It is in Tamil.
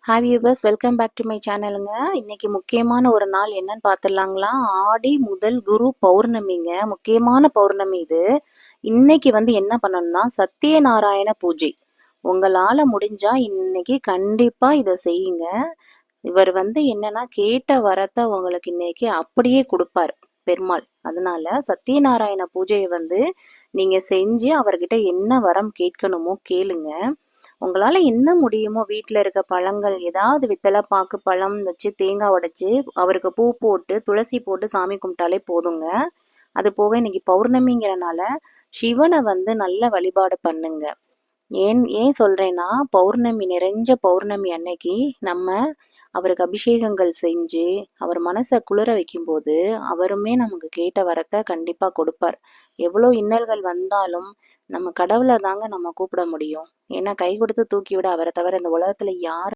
Hi viewers, welcome back to my சேனலுங்க. இன்னைக்கு முக்கியமான ஒரு நாள் என்னன்னு பார்த்துடலாங்களா? ஆடி முதல் குரு பௌர்ணமிங்க. முக்கியமான பௌர்ணமி இது. இன்னைக்கு என்ன பண்ணணும்னா சத்தியநாராயண பூஜை. உங்களால முடிஞ்சா இன்னைக்கு கண்டிப்பா இதை செய்யுங்க. இவர் என்னன்னா கேட்ட வரத்தை உங்களுக்கு இன்னைக்கு அப்படியே கொடுப்பார் பெருமாள். அதனால சத்தியநாராயண பூஜையை நீங்க செஞ்சு அவர்கிட்ட என்ன வரம் கேட்கணுமோ கேளுங்க. உங்களால என்ன முடியுமோ வீட்டில் இருக்க பழங்கள் ஏதாவது வெத்தலை பாக்கு பழம் வச்சு தேங்காய் உடைச்சு அவருக்கு பூ போட்டு துளசி போட்டு சாமி கும்பிட்டாலே போதுங்க. அது போக இன்னைக்கு பௌர்ணமிங்கிறனால சிவனை நல்ல வழிபாடு பண்ணுங்க. ஏன் ஏன் சொல்றேன்னா பௌர்ணமி நிறைஞ்ச பௌர்ணமி அன்னைக்கு நம்ம அவருக்கு அபிஷேகங்கள் செஞ்சு அவர் மனசை குளிர வைக்கும்போது அவருமே நமக்கு கேட்ட வரத்தை கண்டிப்பா கொடுப்பார். எவ்வளோ இன்னல்கள் வந்தாலும் நம்ம கடவுளை தாங்க நம்ம கூப்பிட முடியும். ஏன்னா கை கொடுத்து தூக்கி விட அவரை தவிர இந்த உலகத்துல யார்